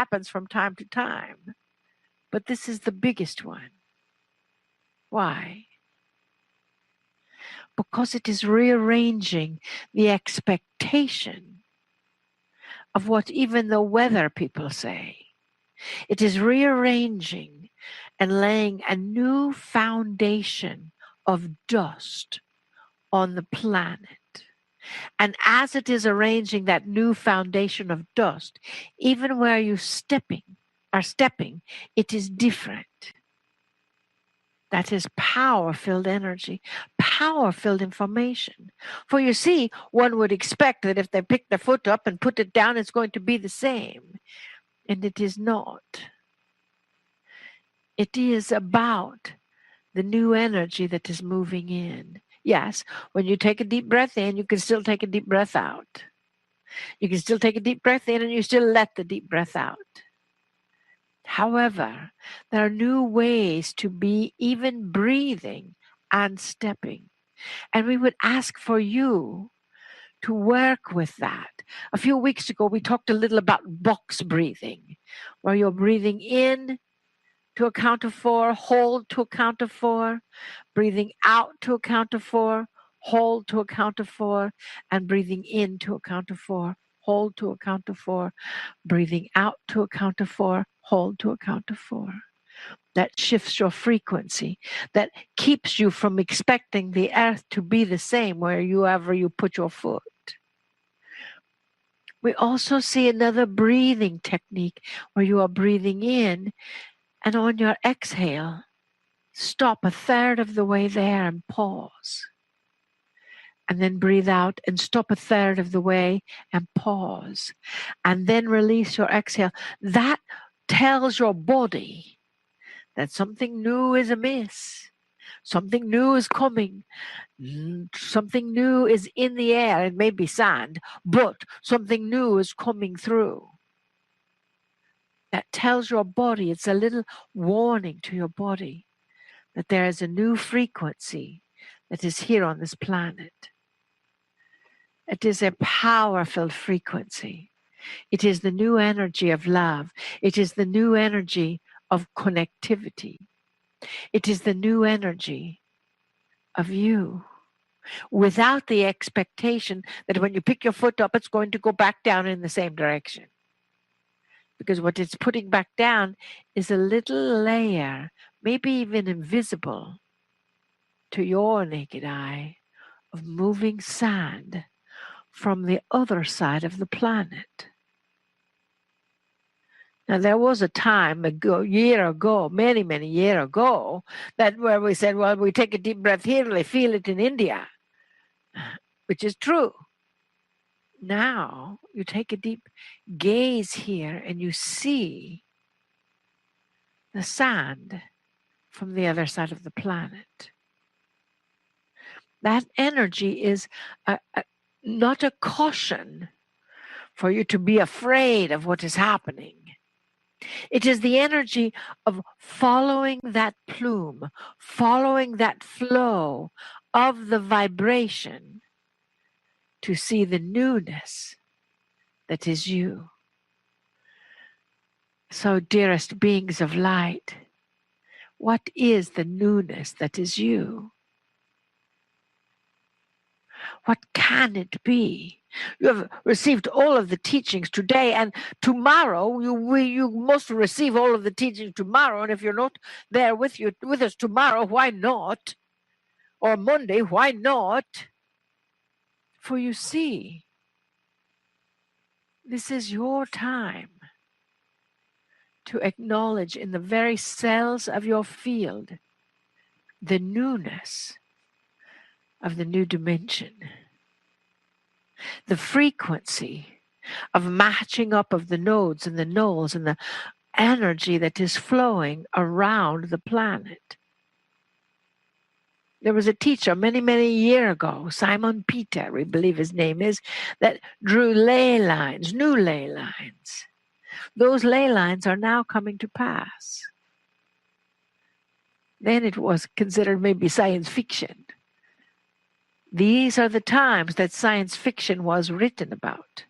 happens from time to time. But this is the biggest one. Why? Because it is rearranging the expectation of what even the weather people say. It is rearranging and laying a new foundation of dust on the planet. And as it is arranging that new foundation of dust, even where you are stepping, it is different. That is power-filled energy, power-filled information. For you see, one would expect that if they pick their foot up and put it down, it's going to be the same. And it is not. It is about the new energy that is moving in. Yes, when you take a deep breath in, you can still take a deep breath out. You can still take a deep breath in and you still let the deep breath out. However, there are new ways to be even breathing and stepping. And we would ask for you to work with that. A few weeks ago, we talked a little about box breathing, where you're breathing in to a count of 4, hold to a count of 4, breathing out to a count of 4, hold to a count of 4, and breathing in to a count of 4, hold to a count of 4, breathing out to a count of 4, hold to a count of 4. That shifts your frequency, that keeps you from expecting the earth to be the same wherever you put your foot. We also see another breathing technique where you are breathing in, and on your exhale, stop a third of the way there and pause. And then breathe out and stop a third of the way and pause. And then release your exhale. That tells your body that something new is amiss. Something new is coming. Something new is in the air. It may be sand, but something new is coming through. That tells your body, it's a little warning to your body that there is a new frequency that is here on this planet. It is a power-filled frequency. It is the new energy of love. It is the new energy of connectivity. It is the new energy of you, without the expectation that when you pick your foot up, it's going to go back down in the same direction. Because what it's putting back down is a little layer, maybe even invisible to your naked eye, of moving sand from the other side of the planet. Now, there was a time year ago, many, many years ago, that where we said, well, we take a deep breath here and they feel it in India, which is true. Now, you take a deep gaze here and you see the sand from the other side of the planet. That energy is not a caution for you to be afraid of what is happening. It is the energy of following that plume, following that flow of the vibration to see the newness that is you. So, dearest beings of light, what is the newness that is you? What can it be? You have received all of the teachings today, and tomorrow you must receive all of the teachings tomorrow. And if you're not there with us tomorrow, why not? Or Monday, why not? For you see, this is your time to acknowledge in the very cells of your field the newness of the new dimension. The frequency of matching up of the nodes and the nulls and the energy that is flowing around the planet. There was a teacher many, many years ago, Simon Peter, we believe his name is, that drew ley lines, new ley lines. Those ley lines are now coming to pass. Then it was considered maybe science fiction. These are the times that science fiction was written about.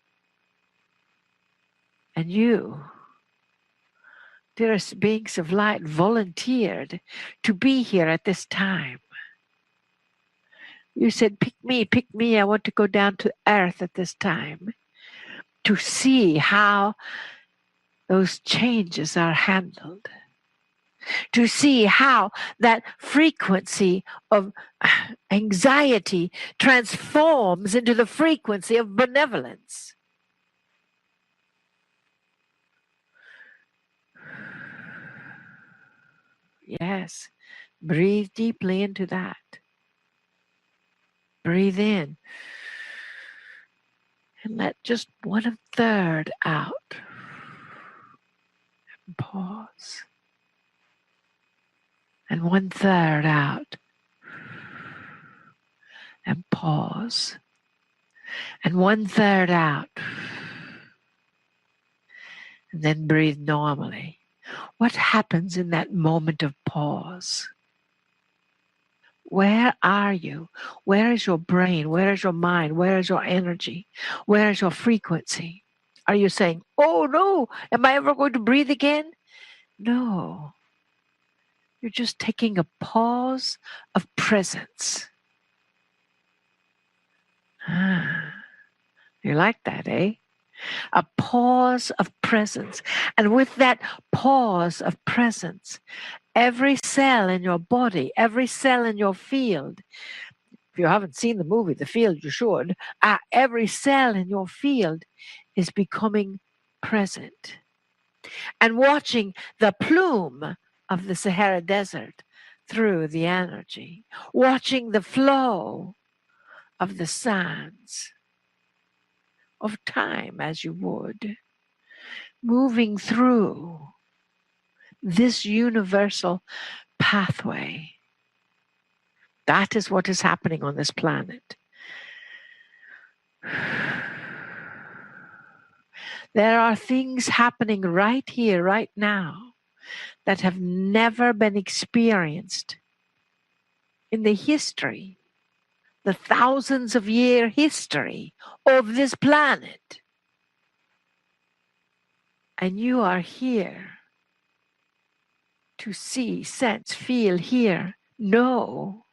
And you dearest beings of light, volunteered to be here at this time. You said, pick me. I want to go down to earth at this time to see how those changes are handled, to see how that frequency of anxiety transforms into the frequency of benevolence. Yes, breathe deeply into that. Breathe in and let just 1/3 out. And pause. And 1/3 out. And pause. And 1/3 out. And then breathe normally. What happens in that moment of pause? Where are you? Where is your brain? Where is your mind? Where is your energy? Where is your frequency? Are you saying, oh no, am I ever going to breathe again? No. You're just taking a pause of presence. You like that, eh? A pause of presence. And with that pause of presence, every cell in your body, every cell in your field, if you haven't seen the movie The Field, you should, every cell in your field is becoming present. And watching the plume of the Sahara Desert through the energy, watching the flow of the sands of time as you would, moving through this universal pathway. That is what is happening on this planet. There are things happening right here, right now, that have never been experienced in the history, the thousands of year history of this planet. And you are here to see, sense, feel, hear, know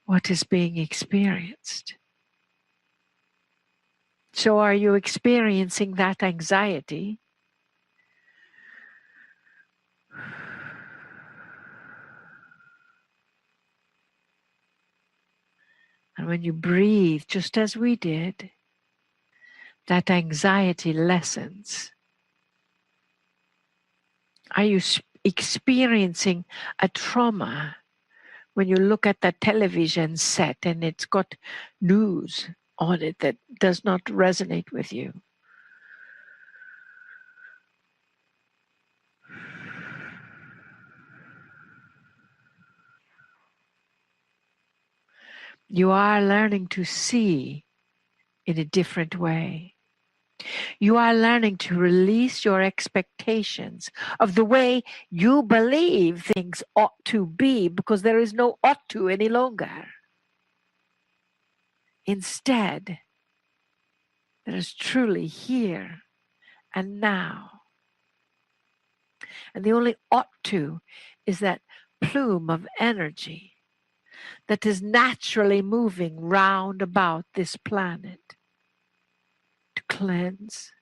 what is being experienced. So are you experiencing that anxiety? And when you breathe, just as we did, that anxiety lessens. Are you experiencing a trauma when you look at that television set and it's got news on it that does not resonate with you? You are learning to see in a different way. You are learning to release your expectations of the way you believe things ought to be, because there is no ought to any longer. Instead, there is truly here and now. And the only ought to is that plume of energy that is naturally moving round about this planet to cleanse,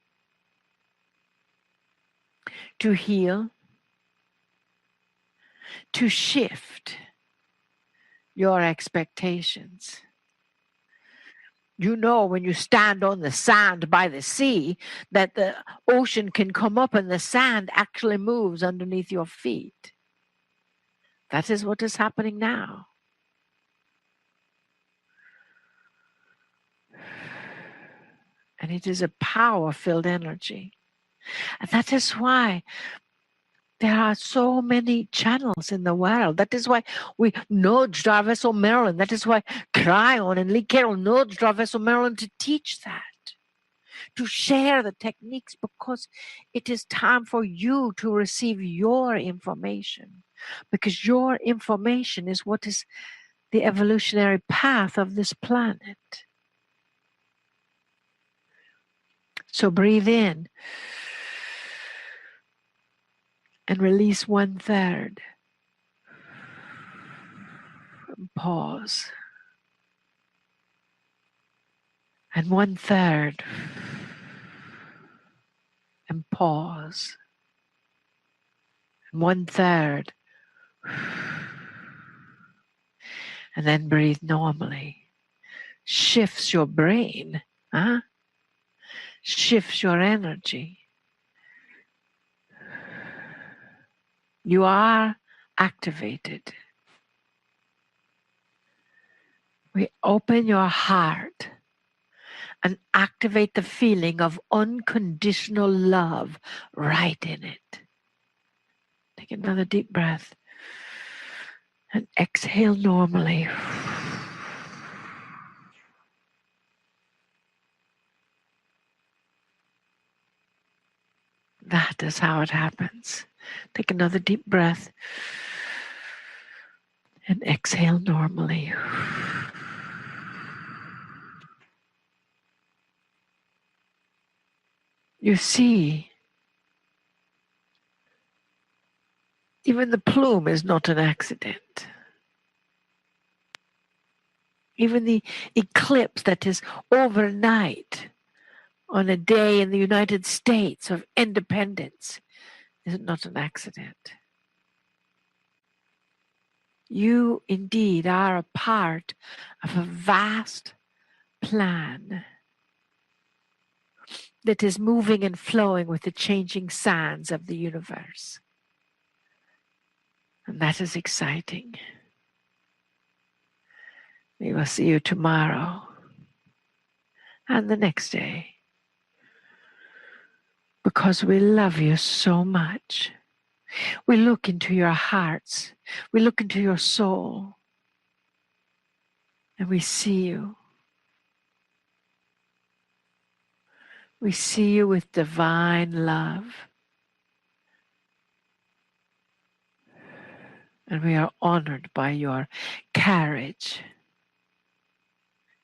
to heal, to shift your expectations. You know, when you stand on the sand by the sea, that the ocean can come up and the sand actually moves underneath your feet. That is what is happening now. And it is a power-filled energy. And that is why there are so many channels in the world. That is why we nudged our vessel Maryland. That is why Kryon and Lee Carroll nudged our vessel Maryland to teach that, to share the techniques, because it is time for you to receive your information, because your information is what is the evolutionary path of this planet. So breathe in. and release 1/3. Pause. And 1/3. And pause. And 1/3. And then breathe normally. Shifts your brain. Shifts your energy. You are activated. We open your heart and activate the feeling of unconditional love right in it. Take another deep breath and exhale normally. That is how it happens. Take another deep breath and exhale normally. You see, even the plume is not an accident. Even the eclipse that is overnight on a day in the United States of independence is not an accident. You indeed are a part of a vast plan that is moving and flowing with the changing sands of the universe. And that is exciting. We will see you tomorrow and the next day, because we love you so much. We look into your hearts. We look into your soul. And we see you. We see you with divine love. And we are honored by your courage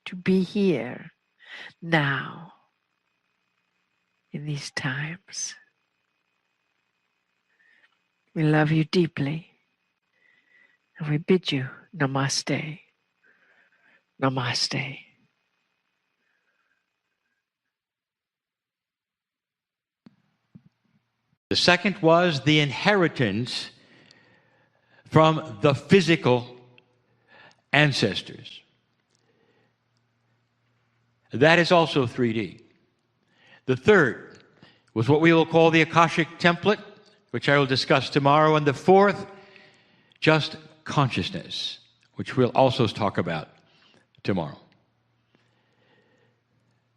to be here now in these times. We love you deeply. And we bid you namaste. Namaste. The second was the inheritance from the physical ancestors. That is also 3D. The third was what we will call the Akashic template, which I will discuss tomorrow. And the fourth, just consciousness, which we'll also talk about tomorrow.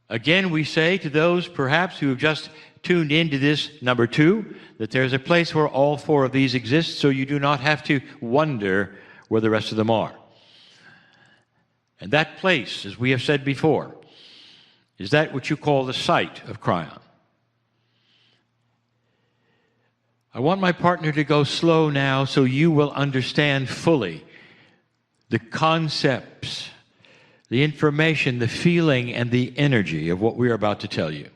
Again, we say to those perhaps who have just tuned into this number 2, that there's a place where all 4 of these exist, so you do not have to wonder where the rest of them are. And that place, as we have said before, is that which you call the site of Kryon. I want my partner to go slow now so you will understand fully the concepts, the information, the feeling, and the energy of what we are about to tell you.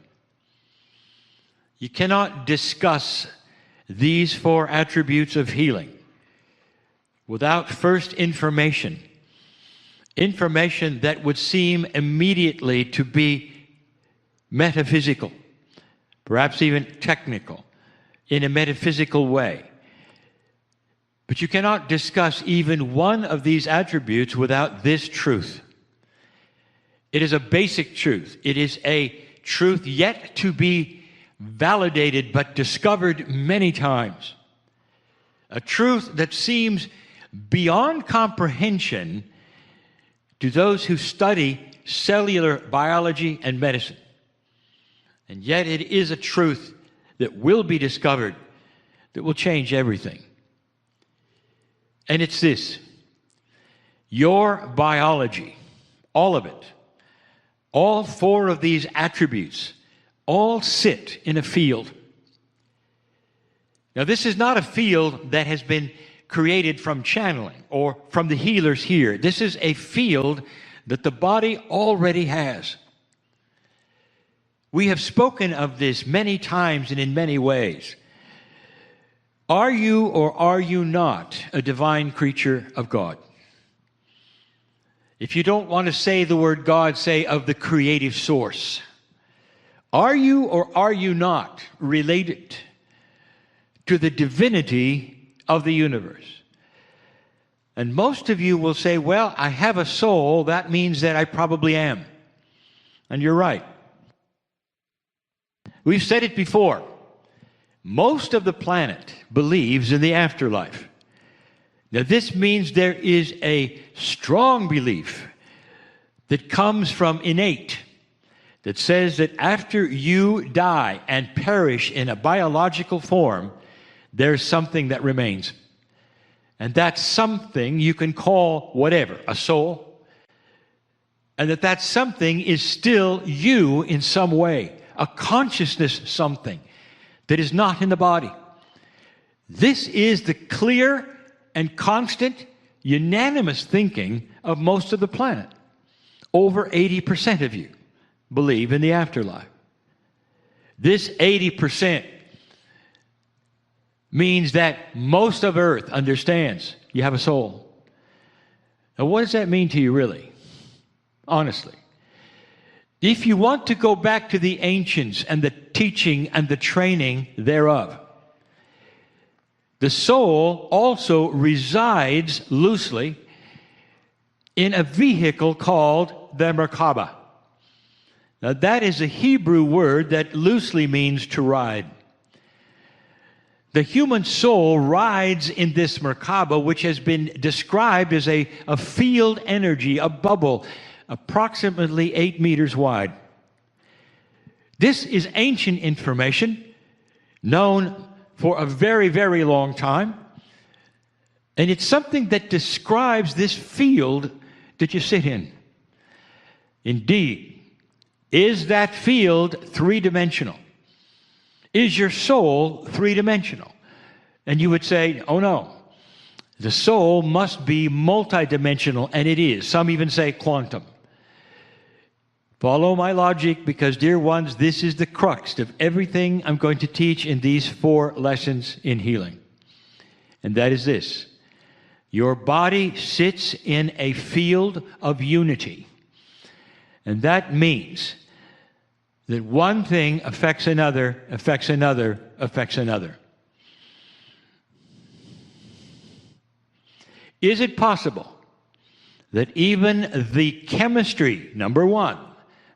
You cannot discuss these 4 attributes of healing without first information. Information that would seem immediately to be metaphysical, perhaps even technical, in a metaphysical way. But you cannot discuss even one of these attributes without this truth. It is a basic truth. It is a truth yet to be validated but discovered many times. A truth that seems beyond comprehension to those who study cellular biology and medicine. And yet it is a truth that will be discovered that will change everything. And it's this: your biology, all of it, all 4 of these attributes, all sit in a field. Now, this is not a field that has been created from channeling or from the healers here. This is a field that the body already has. We have spoken of this many times and in many ways. Are you or are you not a divine creature of God? If you don't want to say the word God, say of the creative source. Are you or are you not related to the divinity of the universe? And most of you will say, well, I have a soul. That means that I probably am. And you're right. We've said it before. Most of the planet believes in the afterlife. Now, this means there is a strong belief that comes from innate, that says that after you die and perish in a biological form, there's something that remains. And that something you can call whatever, a soul, and that something is still you in some way, a consciousness something that is not in the body. This is the clear and constant, unanimous thinking of most of the planet. Over 80% of you believe in the afterlife. This 80% means that most of Earth understands you have a soul. Now, what does that mean to you, really? Honestly. If you want to go back to the ancients and the teaching and the training thereof, the soul also resides loosely in a vehicle called the Merkaba. Now, that is a Hebrew word that loosely means to ride. The human soul rides in this Merkaba, which has been described as a field energy, a bubble, approximately 8 meters wide. This is ancient information, known for a very, very long time. And it's something that describes this field that you sit in. Indeed, is that field three-dimensional? Is your soul three-dimensional? And you would say, oh no, the soul must be multidimensional, and it is. Some even say quantum. Follow my logic, because, dear ones, this is the crux of everything I'm going to teach in these 4 lessons in healing. And that is this. Your body sits in a field of unity. And that means that one thing affects another, affects another, affects another. Is it possible that even the chemistry, number 1,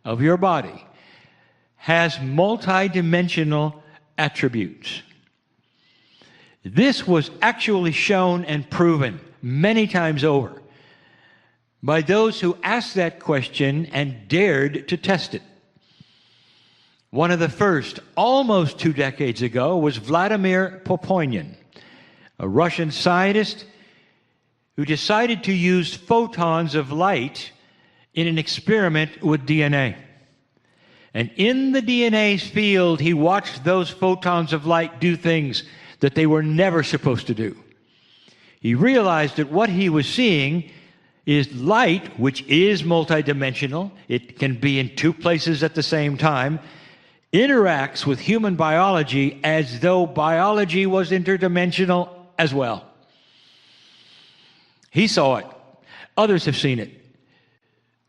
of your body has multidimensional attributes? This was actually shown and proven many times over by those who asked that question and dared to test it. One of the first, almost 2 decades ago, was Vladimir Poponin, a Russian scientist who decided to use photons of light in an experiment with DNA. And in the DNA's field, he watched those photons of light do things that they were never supposed to do. He realized that what he was seeing is light, which is multidimensional. It can be in 2 places at the same time, interacts with human biology as though biology was interdimensional as well. He saw it. Others have seen it.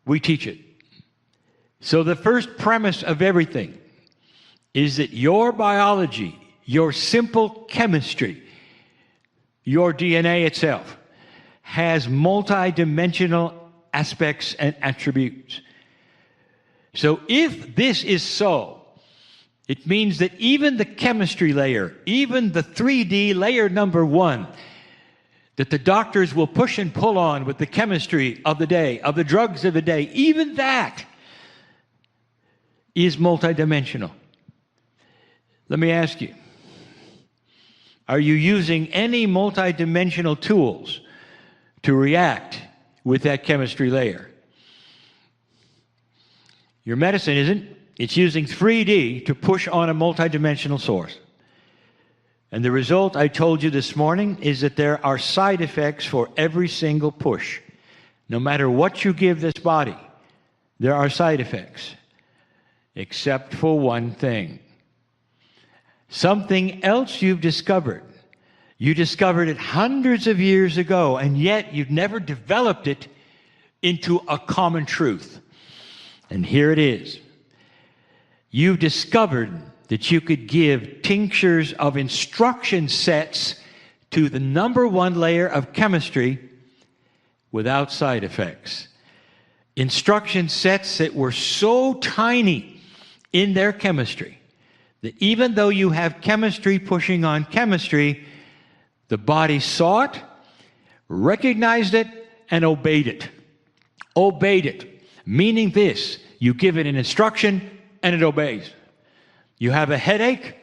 We teach it. So the first premise of everything is that your biology, your simple chemistry, your DNA itself, has multidimensional aspects and attributes. So if this is so, it means that even the chemistry layer, even the 3D layer number 1, that the doctors will push and pull on with the chemistry of the day, of the drugs of the day, even that is multidimensional. Let me ask you, are you using any multidimensional tools to react with that chemistry layer? Your medicine isn't. It's using 3D to push on a multidimensional source. And the result I told you this morning is that there are side effects for every single push. No matter what you give this body, there are side effects, except for one thing. Something else you've discovered You discovered it hundreds of years ago, and yet you've never developed it into a common truth. And here it is. You've discovered that you could give tinctures of instruction sets to the number one layer of chemistry without side effects. Instruction sets that were so tiny in their chemistry that even though you have chemistry pushing on chemistry, the body saw it, recognized it, and obeyed it. Obeyed it, meaning this: you give it an instruction and it obeys. You have a headache,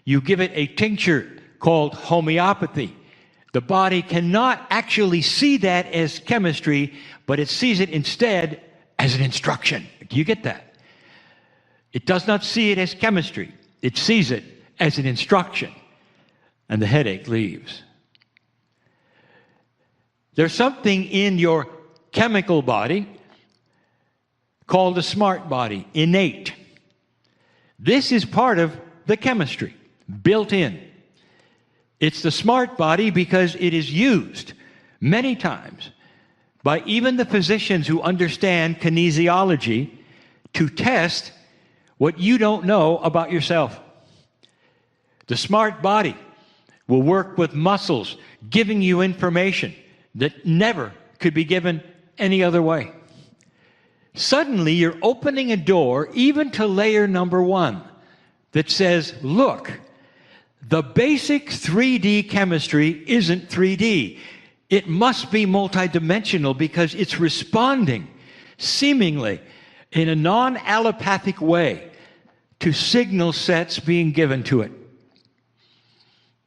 you give it a tincture called homeopathy. The body cannot actually see that as chemistry, but it sees it instead as an instruction. Do you get that? It does not see it as chemistry. It sees it as an instruction, and the headache leaves. There's something in your chemical body called the smart body, innate. This is part of the chemistry, built in. It's the smart body because it is used many times by even the physicians who understand kinesiology to test what you don't know about yourself. The smart body will work with muscles, giving you information that never could be given any other way. Suddenly, you're opening a door even to layer number one that says, look, the basic 3D chemistry isn't 3D. It must be multidimensional because it's responding seemingly in a non-allopathic way to signal sets being given to it.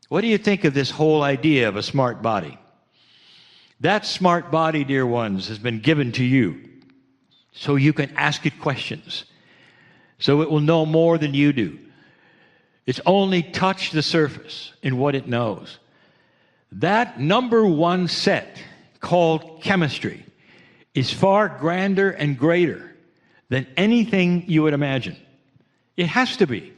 What do you think of this whole idea of a smart body? That smart body, dear ones, has been given to you so you can ask it questions, so it will know more than you do. It's only touched the surface in what it knows. That number one set, called chemistry, is far grander and greater than anything you would imagine. It has to be.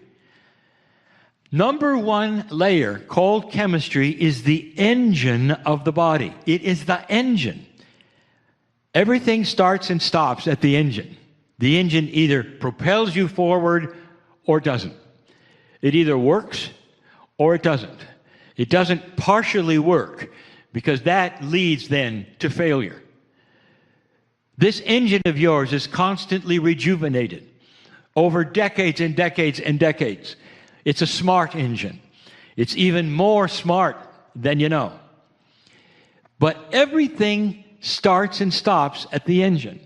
Number one layer, called chemistry, is the engine of the body. It is the engine. Everything starts and stops at the engine. The engine either propels you forward or doesn't. It either works or it doesn't. It doesn't partially work because that leads then to failure. This engine of yours is constantly rejuvenated over decades and decades and decades. It's a smart engine. It's even more smart than you know. But everything starts and stops at the engine.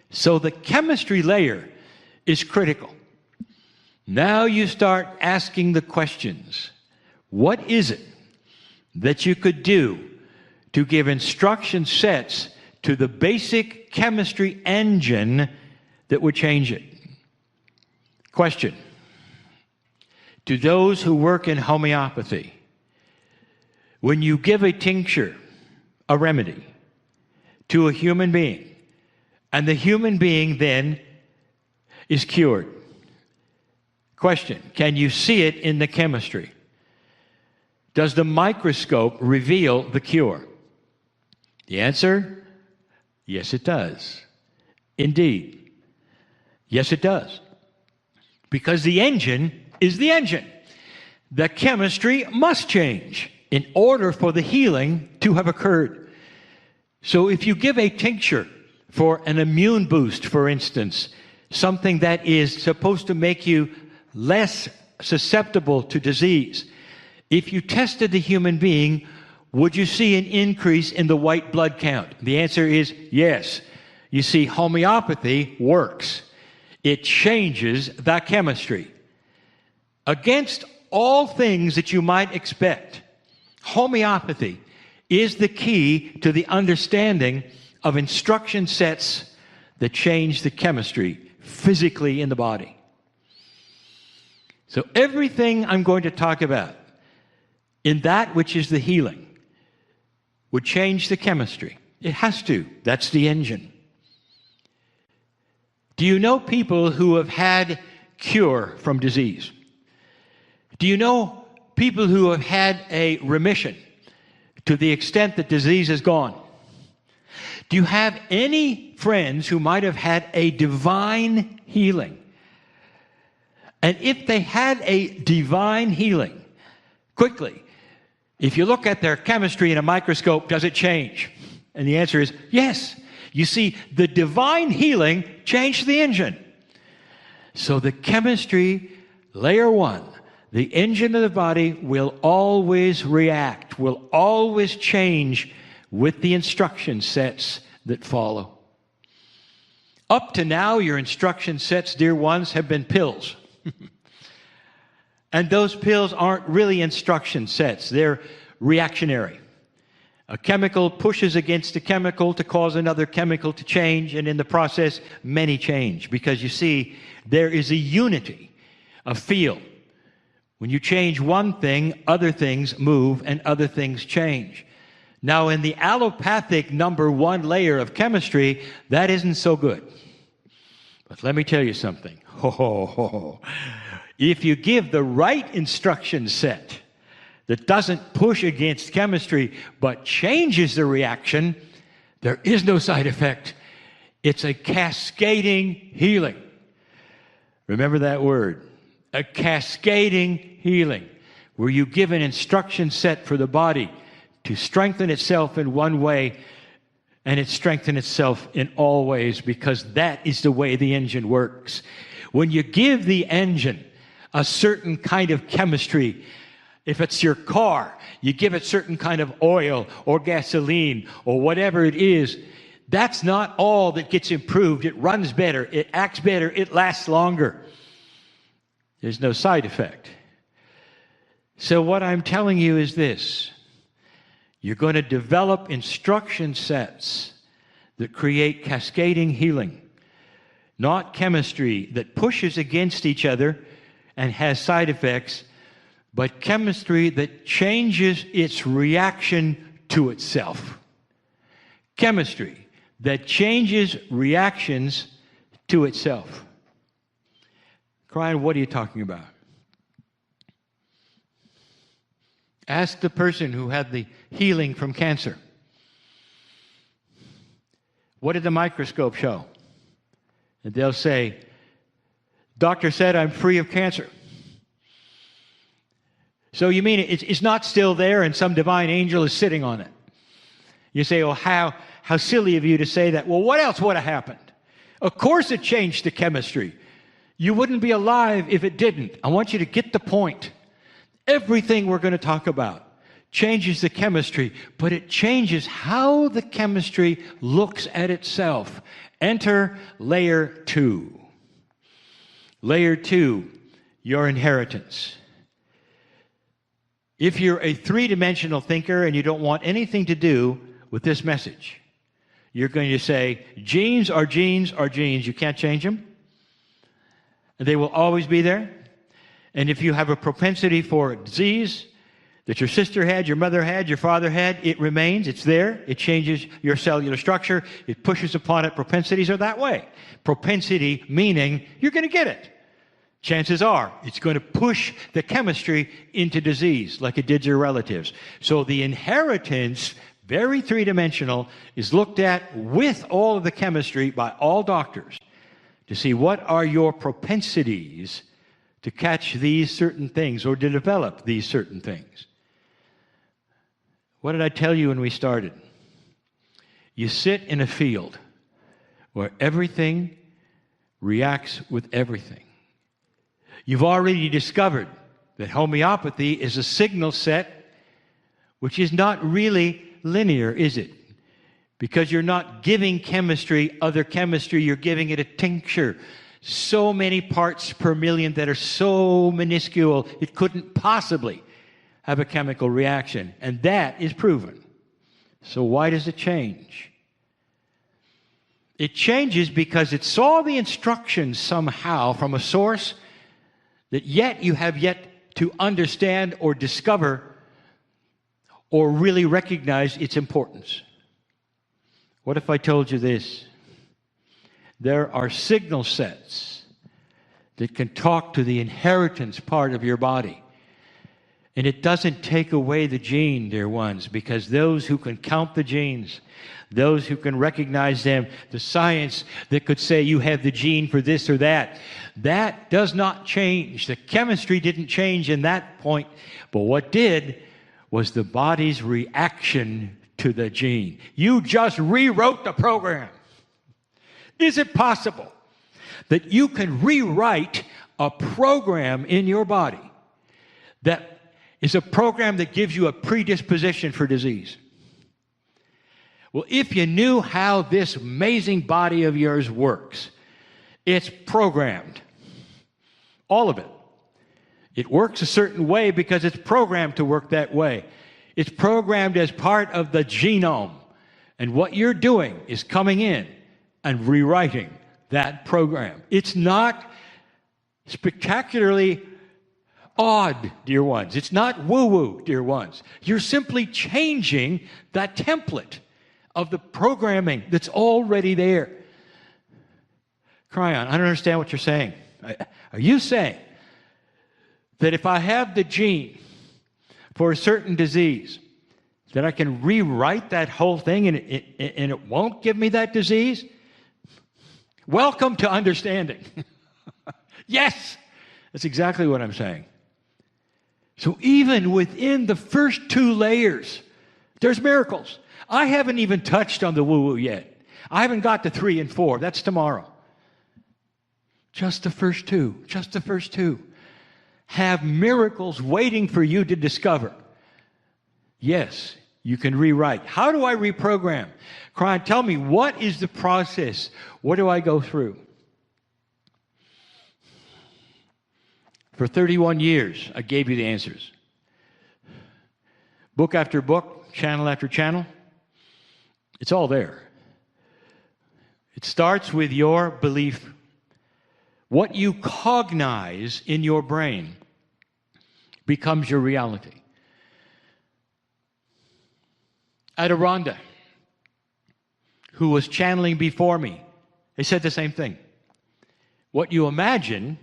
So the chemistry layer is critical. Now you start asking the questions. What is it that you could do to give instruction sets to the basic chemistry engine that would change it? Question. To those who work in homeopathy, when you give a tincture, a remedy, to a human being, and the human being then is cured. Question, can you see it in the chemistry? Does the microscope reveal the cure? The answer, yes it does. Indeed. Yes it does. Because the engine is the engine. The chemistry must change in order for the healing to have occurred. So if you give a tincture for an immune boost, for instance, something that is supposed to make you less susceptible to disease, if you tested the human being, would you see an increase in the white blood count? The answer is yes. You see, homeopathy works. It changes the chemistry. Against all things that you might expect, homeopathy is the key to the understanding of instruction sets that change the chemistry physically in the body. So everything I'm going to talk about in that which is the healing would change the chemistry. It has to. That's the engine. Do you know people who have had cure from disease? Do you know people who have had a remission to the extent that disease is gone. Do you have any friends who might have had a divine healing? And if they had a divine healing, quickly, if you look at their chemistry in a microscope, does it change? And the answer is yes. You see, the divine healing changed the engine. So the chemistry, layer one, the engine of the body will always react, will always change with the instruction sets that follow. Up to now, your instruction sets, dear ones, have been pills. And those pills aren't really instruction sets. They're reactionary. A chemical pushes against a chemical to cause another chemical to change, and in the process, many change. Because you see, there is a unity, a field. When you change one thing, other things move and other things change. Now, in the allopathic number one layer of chemistry, that isn't so good. But let me tell you something. If you give the right instruction set that doesn't push against chemistry but changes the reaction, there is no side effect. It's a cascading healing. Remember that word. A cascading healing, where you give an instruction set for the body to strengthen itself in one way, and it strengthens itself in all ways, because that is the way the engine works. When you give the engine a certain kind of chemistry, if it's your car, you give it certain kind of oil or gasoline or whatever it is, that's not all that gets improved. It runs better, it acts better, it lasts longer. There's no side effect. So what I'm telling you is this. You're going to develop instruction sets that create cascading healing, not chemistry that pushes against each other and has side effects, but chemistry that changes its reaction to itself. Chemistry that changes reactions to itself. Kryon, what are you talking about? Ask the person who had the healing from cancer. What did the microscope show? And they'll say, doctor said I'm free of cancer. So you mean it's not still there and some divine angel is sitting on it? You say, oh, how silly of you to say that. Well, what else would have happened? Of course it changed the chemistry. You wouldn't be alive if it didn't. I want you to get the point. Everything we're going to talk about changes the chemistry, but it changes how the chemistry looks at itself. Enter layer two. Layer two, your inheritance. If you're a three-dimensional thinker and you don't want anything to do with this message, you're going to say, genes are genes are genes. You can't change them. And they will always be there. And if you have a propensity for disease that your sister had, your mother had, your father had, it remains. It's there. It changes your cellular structure. It pushes upon it. Propensities are that way. Propensity meaning you're going to get it. Chances are it's going to push the chemistry into disease like it did your relatives. So the inheritance, very three-dimensional, is looked at with all of the chemistry by all doctors to see what are your propensities to catch these certain things or to develop these certain things. What did I tell you when we started? You sit in a field where everything reacts with everything. You've already discovered that homeopathy is a signal set which is not really linear, is it? Because you're not giving chemistry other chemistry, you're giving it a tincture. So many parts per million that are so minuscule, it couldn't possibly have a chemical reaction. And that is proven. So why does it change? It changes because it saw the instructions somehow from a source that yet you have yet to understand or discover or really recognize its importance. What if I told you this? There are signal sets that can talk to the inheritance part of your body. And it doesn't take away the gene, dear ones, because those who can count the genes, those who can recognize them, the science that could say you have the gene for this or that, that does not change. The chemistry didn't change in that point, but what did was the body's reaction to the gene. You just rewrote the program. Is it possible that you can rewrite a program in your body that is a program that gives you a predisposition for disease? Well, if you knew how this amazing body of yours works, it's programmed. All of it. It works a certain way because it's programmed to work that way. It's programmed as part of the genome. And what you're doing is coming in and rewriting that program. It's not spectacularly odd, dear ones. It's not woo-woo, dear ones. You're simply changing that template of the programming that's already there. Kryon, I don't understand what you're saying. Are you saying that if I have the gene for a certain disease, that I can rewrite that whole thing and it won't give me that disease? Welcome to understanding. Yes, that's exactly what I'm saying. So even within the first two layers, there's miracles. I haven't even touched on the woo-woo yet. I haven't got to 3 and 4. That's tomorrow. Just the first two. Just the first two. Have miracles waiting for you to discover. Yes, you can rewrite. How do I reprogram? Kryon, tell me, what is the process? What do I go through? For 31 years, I gave you the answers. Book after book, channel after channel. It's all there. It starts with your belief. What you cognize in your brain becomes your reality. Adironda, who was channeling before me, they said the same thing. What you imagine,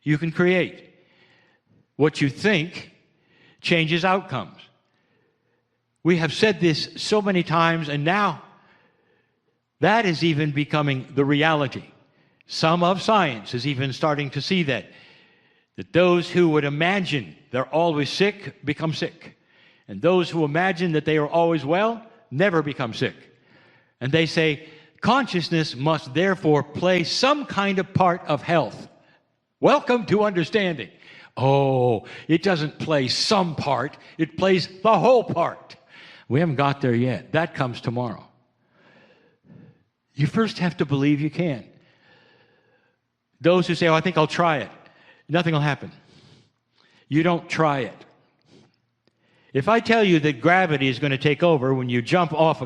you can create. What you think changes outcomes. We have said this so many times, and now that is even becoming the reality. Some of science is even starting to see that those who would imagine they're always sick become sick. And those who imagine that they are always well never become sick. And they say consciousness must therefore play some kind of part of health. Welcome to understanding. Oh, it doesn't play some part, it plays the whole part. We haven't got there yet. That comes tomorrow. You first have to believe you can. Those who say, oh, I think I'll try it, nothing will happen. You don't try it. If I tell you that gravity is going to take over when you jump off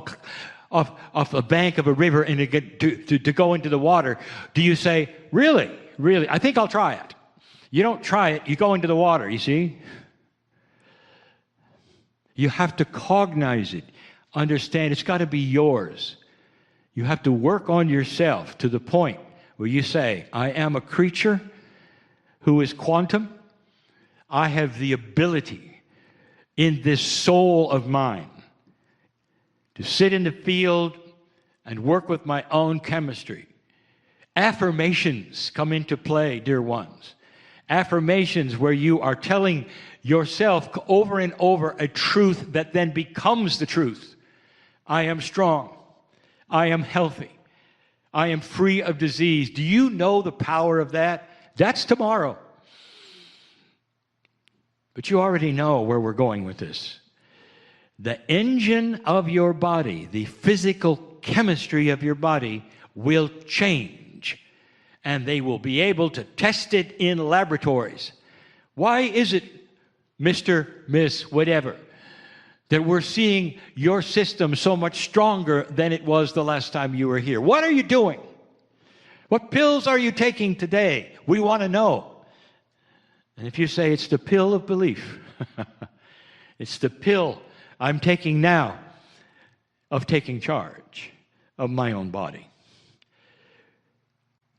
a bank of a river and to go into the water, do you say, really? Really? I think I'll try it. You don't try it, you go into the water, you see? You have to cognize it, understand it's got to be yours. You have to work on yourself to the point where you say, I am a creature who is quantum. I have the ability in this soul of mine to sit in the field and work with my own chemistry. Affirmations come into play, dear ones. Affirmations where you are telling yourself over and over a truth that then becomes the truth. I am strong. I am healthy. I am free of disease. Do you know the power of that? That's tomorrow. But you already know where we're going with this. The engine of your body, the physical chemistry of your body will change. And they will be able to test it in laboratories. Why is it, Mr., Miss, whatever, that we're seeing your system so much stronger than it was the last time you were here? What are you doing? What pills are you taking today? We want to know. And if you say it's the pill of belief, it's the pill I'm taking now of taking charge of my own body.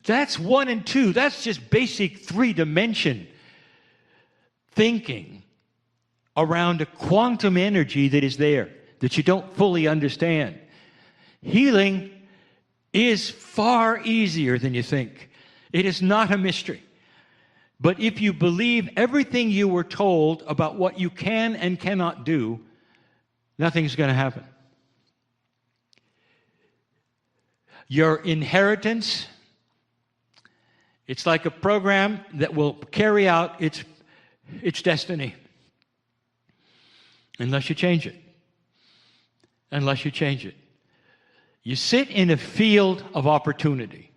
That's 1 and 2. That's just basic 3-dimension thinking around a quantum energy that is there, that you don't fully understand. Healing is far easier than you think. It is not a mystery. But if you believe everything you were told about what you can and cannot do, nothing's going to happen. Your inheritance, it's like a program that will carry out its destiny. Unless you change it. Unless you change it. You sit in a field of opportunity,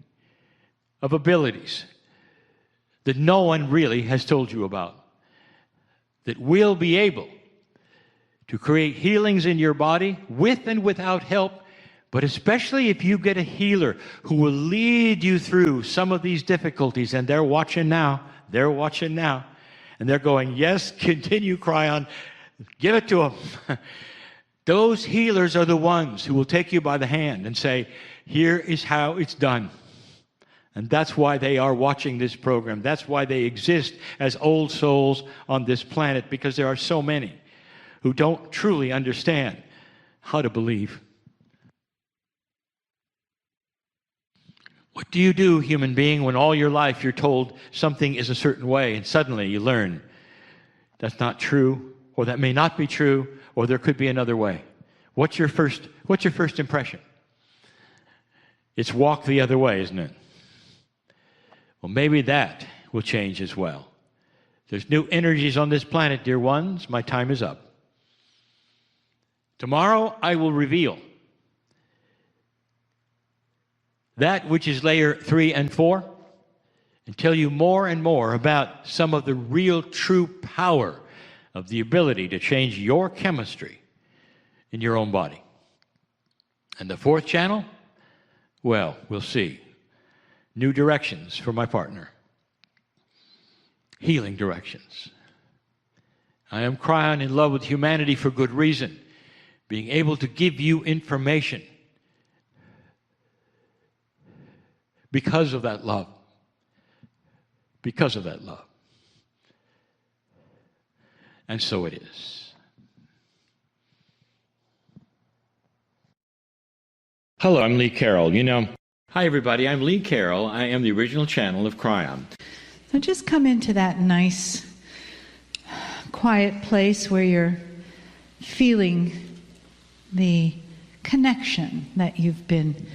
of abilities, that no one really has told you about, that will be able to create healings in your body with and without help, but especially if you get a healer who will lead you through some of these difficulties, and they're watching now, and they're going, yes, continue, Kryon, give it to them. Those healers are the ones who will take you by the hand and say, here is how it's done. And that's why they are watching this program. That's why they exist as old souls on this planet, because there are so many who don't truly understand how to believe. What do you do, human being, when all your life you're told something is a certain way and suddenly you learn that's not true, or that may not be true, or there could be another way? What's your first impression? It's walk the other way, isn't it? Well, maybe that will change as well. There's new energies on this planet, dear ones. My time is up. Tomorrow I will reveal that which is layer 3 and 4 and tell you more and more about some of the real true power of the ability to change your chemistry in your own body. And the 4th channel, well, we'll see. New directions for my partner. Healing directions. I am Kryon, in love with humanity for good reason. Being able to give you information because of that love. Because of that love. And so it is. Hello, I'm Lee Carroll. Hi everybody, I'm Lee Carroll. I am the original channel of Kryon. So just come into that nice, quiet place where you're feeling the connection that you've been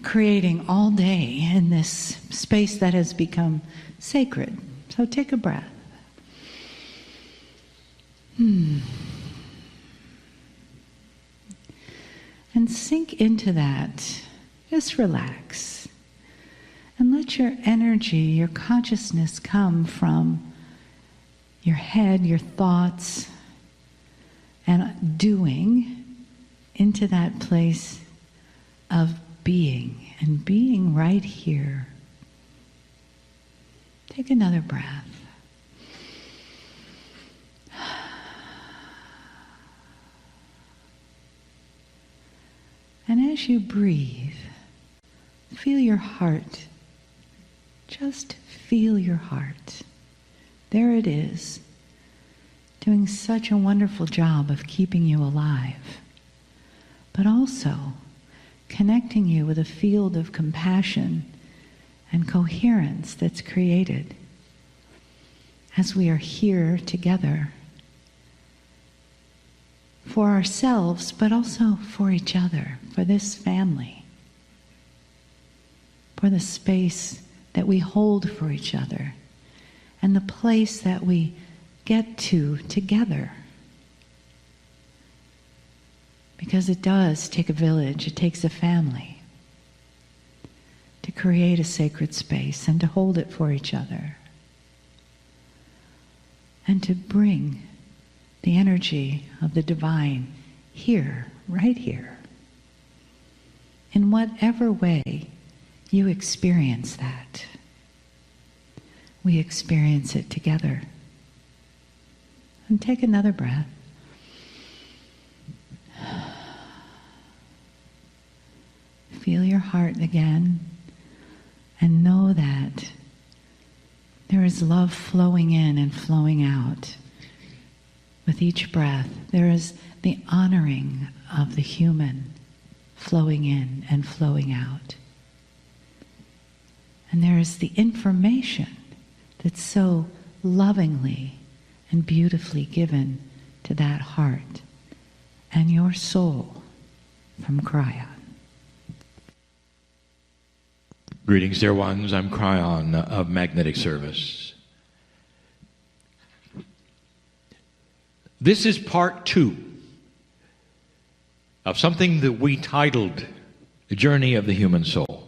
creating all day in this space that has become sacred. So take a breath. And sink into that. Just relax. And let your energy, your consciousness come from your head, your thoughts, and doing into that place of being, and being right here. Take another breath. And as you breathe, feel your heart. Just feel your heart. There it is, doing such a wonderful job of keeping you alive, but also connecting you with a field of compassion and coherence that's created as we are here together for ourselves, but also for each other, for this family, for the space that we hold for each other, and the place that we get to together. Because it does take a village, it takes a family to create a sacred space and to hold it for each other. And to bring the energy of the divine here, right here. In whatever way you experience that, we experience it together. And take another breath. Feel your heart again, and know that there is love flowing in and flowing out With each breath, there is the honoring of the human flowing in and flowing out. And there is the information that's so lovingly and beautifully given to that heart and your soul from Kryon. Greetings, dear ones. I'm Kryon of Magnetic Service. This is part 2 of something that we titled The Journey of the Human Soul.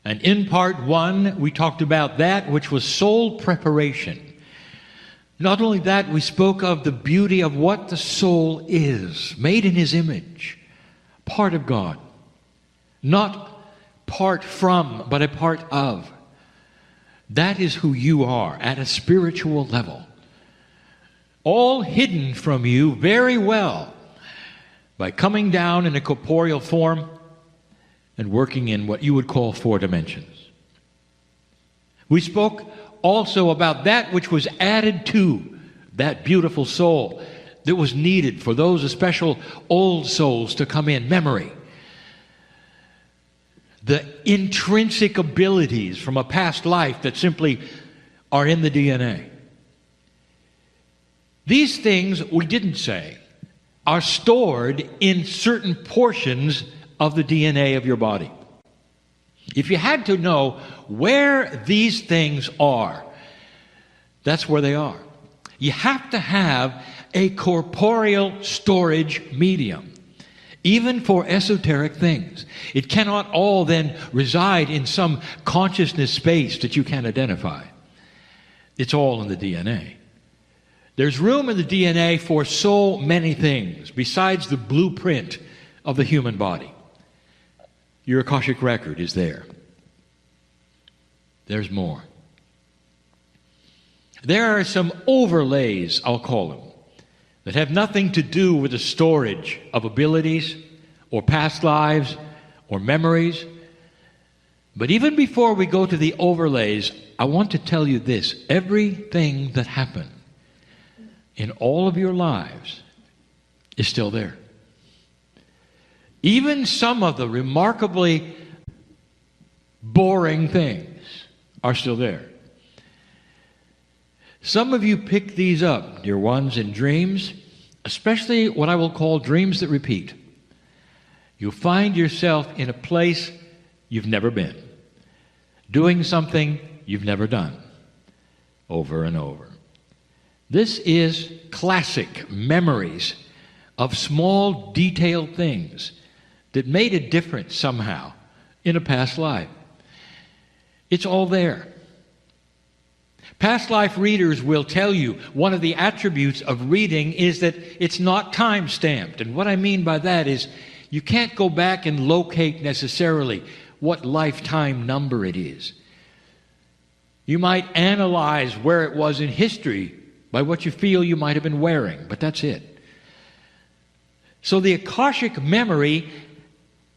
And in part 1, we talked about that which was soul preparation. Not only that, we spoke of the beauty of what the soul is, made in His image, part of God. Not part from, but a part of. That is who you are at a spiritual level. All hidden from you very well by coming down in a corporeal form and working in what you would call 4 dimensions. We spoke also about that which was added to that beautiful soul that was needed for those special old souls to come in, memory. The intrinsic abilities from a past life that simply are in the DNA. These things, we didn't say, are stored in certain portions of the DNA of your body. If you had to know where these things are, that's where they are. You have to have a corporeal storage medium, even for esoteric things. It cannot all then reside in some consciousness space that you can't identify. It's all in the DNA. There's room in the DNA for so many things besides the blueprint of the human body. Your Akashic record is there. There's more. There are some overlays, I'll call them, that have nothing to do with the storage of abilities or past lives or memories. But even before we go to the overlays, I want to tell you this. Everything that happened in all of your lives is still there. Even some of the remarkably boring things are still there. Some of you pick these up, dear ones, in dreams, especially what I will call dreams that repeat. You'll find yourself in a place you've never been, doing something you've never done, over and over. This is classic memories of small, detailed things that made a difference somehow in a past life. It's all there. Past life readers will tell you one of the attributes of reading is that it's not time-stamped. And what I mean by that is you can't go back and locate necessarily what lifetime number it is. You might analyze where it was in history by what you feel you might have been wearing, but that's it. So the Akashic memory,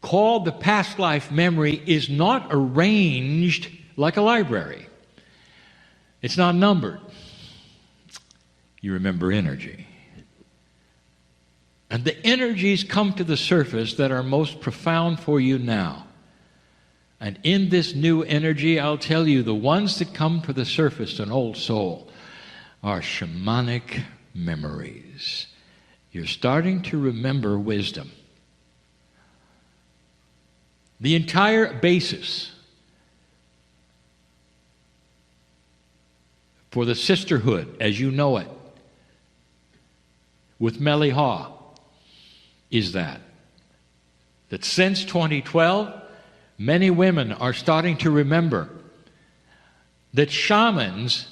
called the past life memory, is not arranged like a library. It's not numbered. You remember energy. And the energies come to the surface that are most profound for you now. And in this new energy, I'll tell you, the ones that come to the surface, an old soul, are shamanic memories. You're starting to remember wisdom. The entire basis for the sisterhood, as you know it, with Meliha, is that since 2012, many women are starting to remember that shamans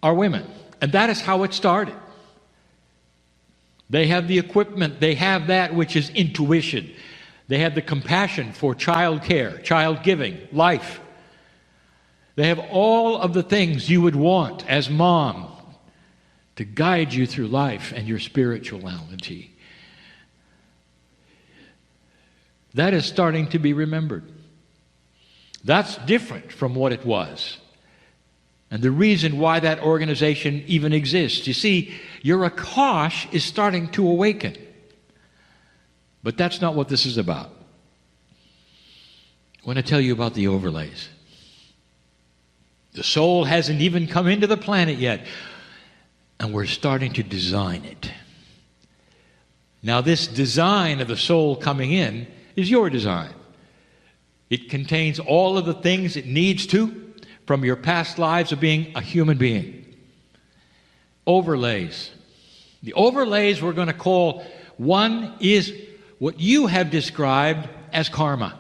are women. And that is how it started. They have the equipment, they have that which is intuition. They have the compassion for child care, child giving, life. They have all of the things you would want as mom to guide you through life and your spirituality. That is starting to be remembered. That's different from what it was and the reason why that organization even exists. You see, your Akash is starting to awaken. But that's not what this is about. I want to tell you about the overlays. The soul hasn't even come into the planet yet, and we're starting to design it. Now, this design of the soul coming in is your design. It contains all of the things it needs to from your past lives of being a human being. Overlays. The overlays we're going to call, one is what you have described as karma.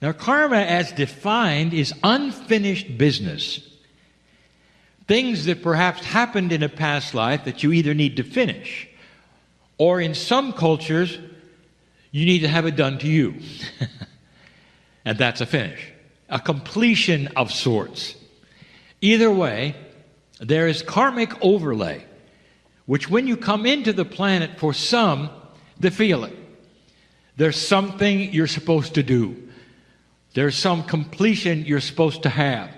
Now, karma as defined is unfinished business. Things that perhaps happened in a past life that you either need to finish, or in some cultures, you need to have it done to you. And that's a finish, a completion of sorts. Either way, there is karmic overlay, which when you come into the planet, for some, they feel it. There's something you're supposed to do. There's some completion you're supposed to have.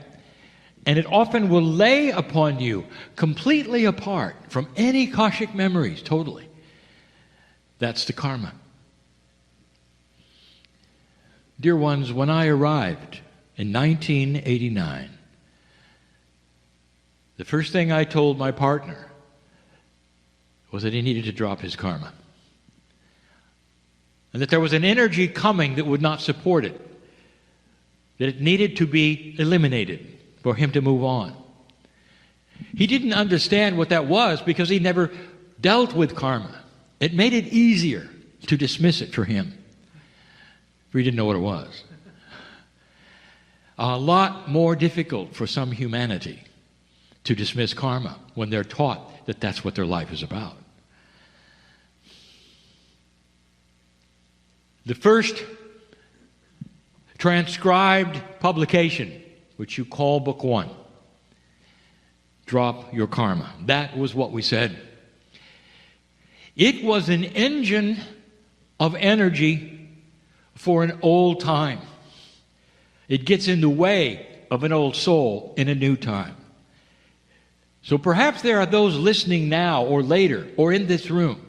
And it often will lay upon you, completely apart from any Akashic memories, totally. That's the karma. Dear ones, when I arrived in 1989, the first thing I told my partner was that he needed to drop his karma. And that there was an energy coming that would not support it. That it needed to be eliminated for him to move on. He didn't understand what that was because he never dealt with karma. It made it easier to dismiss it for him. For he didn't know what it was. A lot more difficult for some humanity to dismiss karma when they're taught that that's what their life is about. The first transcribed publication, which you call Book 1, Drop Your Karma. That was what we said. It was an engine of energy for an old time. It gets in the way of an old soul in a new time. So perhaps there are those listening now or later or in this room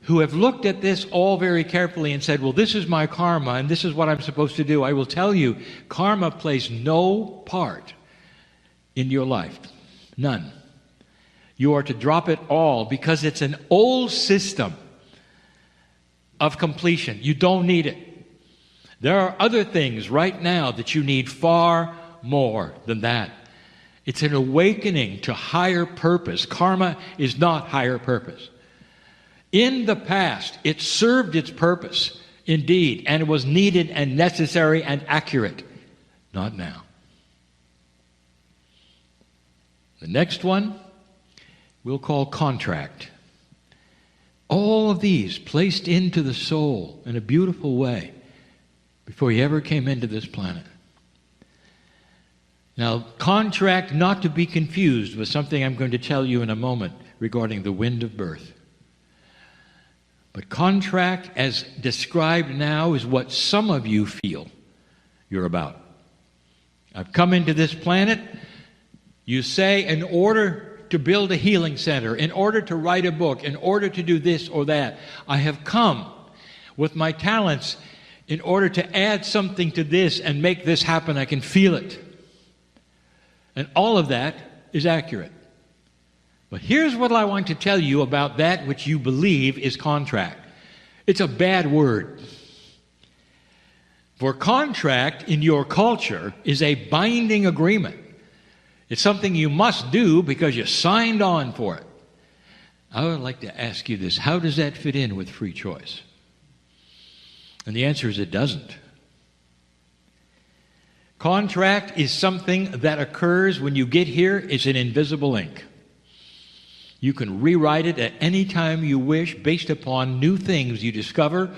who have looked at this all very carefully and said, well, this is my karma and this is what I'm supposed to do. I will tell you, karma plays no part in your life. None. You are to drop it all because it's an old system of completion. You don't need it. There are other things right now that you need far more than that. It's an awakening to higher purpose. Karma is not higher purpose. In the past, it served its purpose, indeed, and it was needed and necessary and accurate. Not now. The next one we'll call contract. All of these placed into the soul in a beautiful way before he ever came into this planet. Now, contract not to be confused with something I'm going to tell you in a moment regarding the wind of birth. But contract, as described now, is what some of you feel you're about. I've come into this planet, you say, in order to build a healing center, in order to write a book, in order to do this or that. I have come with my talents in order to add something to this and make this happen. I can feel it. And all of that is accurate. But here's what I want to tell you about that which you believe is contract. It's a bad word. For contract in your culture is a binding agreement. It's something you must do because you signed on for it. I would like to ask you this. How does that fit in with free choice? And the answer is it doesn't. Contract is something that occurs when you get here. It's an invisible ink. You can rewrite it at any time you wish based upon new things you discover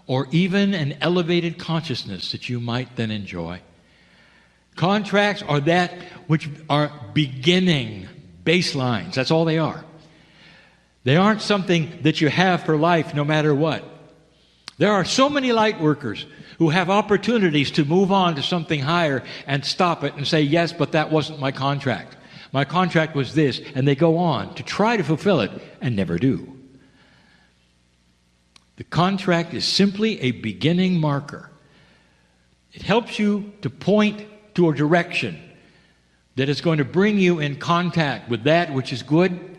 or even an elevated consciousness that you might then enjoy. Contracts are that which are beginning baselines. That's all they are. They aren't something that you have for life no matter what. There are so many light workers who have opportunities to move on to something higher and stop it and say, yes, but that wasn't my contract. My contract was this, and they go on to try to fulfill it and never do. The contract is simply a beginning marker. It helps you to point to a direction that is going to bring you in contact with that which is good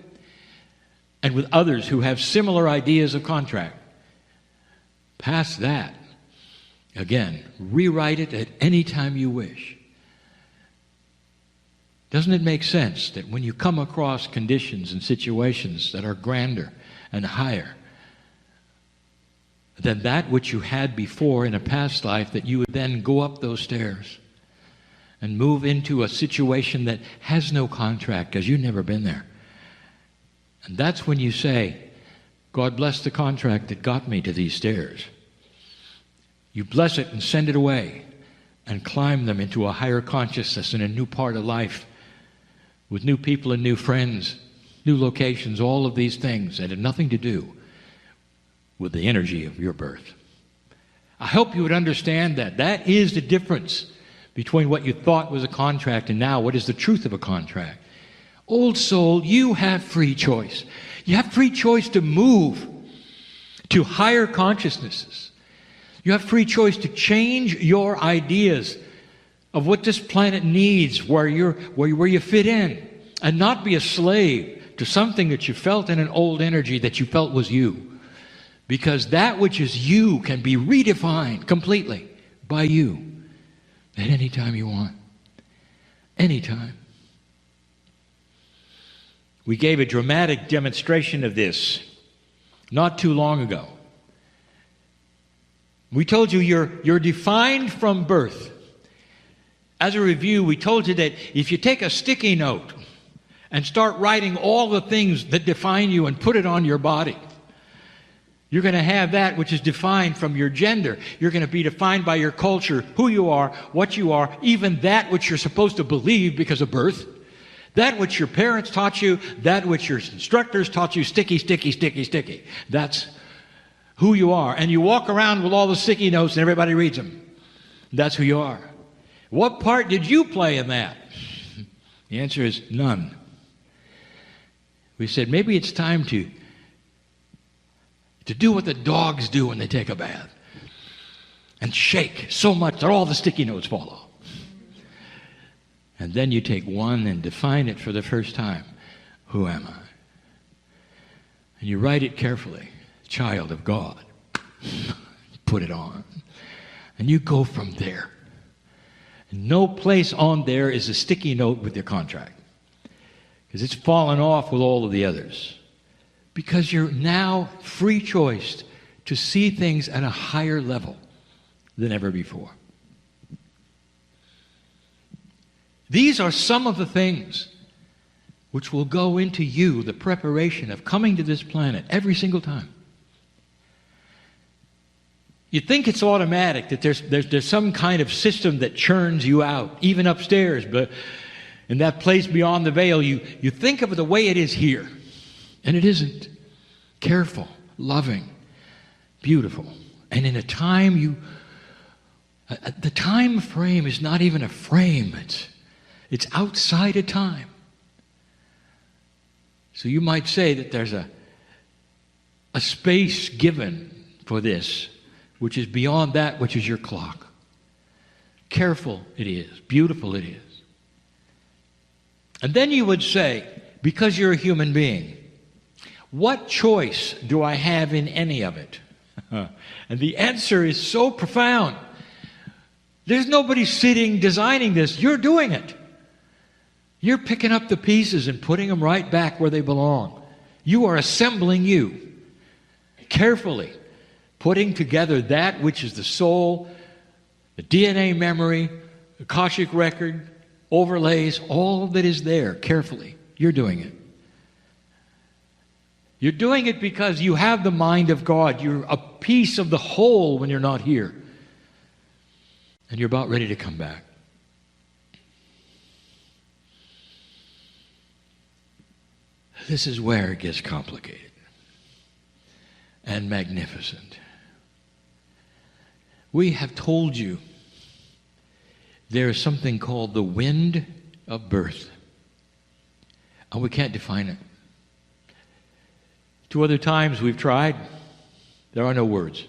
and with others who have similar ideas of contract. Past that, again, rewrite it at any time you wish. Doesn't it make sense that when you come across conditions and situations that are grander and higher than that which you had before in a past life, that you would then go up those stairs and move into a situation that has no contract because you've never been there? And that's when you say, God bless the contract that got me to these stairs. You bless it and send it away and climb them into a higher consciousness and a new part of life with new people and new friends, new locations, all of these things that have nothing to do with the energy of your birth. I hope you would understand that. That is the difference between what you thought was a contract and now what is the truth of a contract. Old soul, you have free choice. You have free choice to move to higher consciousnesses. You have free choice to change your ideas of what this planet needs, where you fit in, and not be a slave to something that you felt in an old energy that you felt was you. Because that which is you can be redefined completely by you at any time you want. Anytime. We gave a dramatic demonstration of this not too long ago. We told you you're defined from birth. As a review, we told you that if you take a sticky note and start writing all the things that define you and put it on your body, you're going to have that which is defined from your gender. You're going to be defined by your culture, who you are, what you are, even that which you're supposed to believe because of birth. That which your parents taught you, that which your instructors taught you, sticky, sticky, sticky, sticky. That's who you are. And you walk around with all the sticky notes and everybody reads them. That's who you are. What part did you play in that? The answer is none. We said maybe it's time to do what the dogs do when they take a bath and shake so much that all the sticky notes fall off. And then you take one and define it for the first time. Who am I? And you write it carefully. Child of God. Put it on. And you go from there. No place on there is a sticky note with your contract, because it's fallen off with all of the others. Because you're now free choice to see things at a higher level than ever before. These are some of the things which will go into you, the preparation of coming to this planet every single time. You think it's automatic, that there's some kind of system that churns you out, even upstairs, but in that place beyond the veil, you think of it the way it is here. And it isn't. Careful, loving, beautiful. And in a time the time frame is not even a frame. It's outside of time. So you might say that there's a space given for this, which is beyond that which is your clock. Careful it is. Beautiful it is. And then you would say, because you're a human being, what choice do I have in any of it? And the answer is so profound. There's nobody sitting designing this. You're doing it. You're picking up the pieces and putting them right back where they belong. You are assembling you carefully, putting together that which is the soul, the DNA memory, the Akashic record, overlays, all that is there carefully. You're doing it. You're doing it because you have the mind of God. You're a piece of the whole when you're not here. And you're about ready to come back. This is where it gets complicated and magnificent. We have told you there is something called the wind of birth. And we can't define it. 2 other times we've tried. There are no words.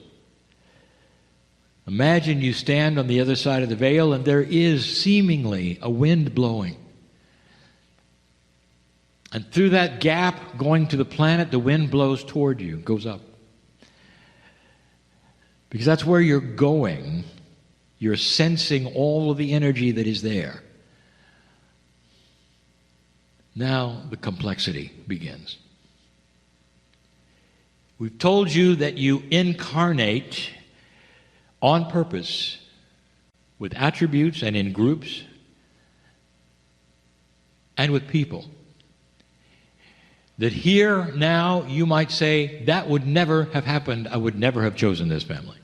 Imagine you stand on the other side of the veil and there is seemingly a wind blowing. And through that gap going to the planet, the wind blows toward you, goes up. Because that's where you're going. You're sensing all of the energy that is there. Now the complexity begins. We've told you that you incarnate on purpose with attributes and in groups and with people. That here now you might say, that would never have happened. I would never have chosen this family.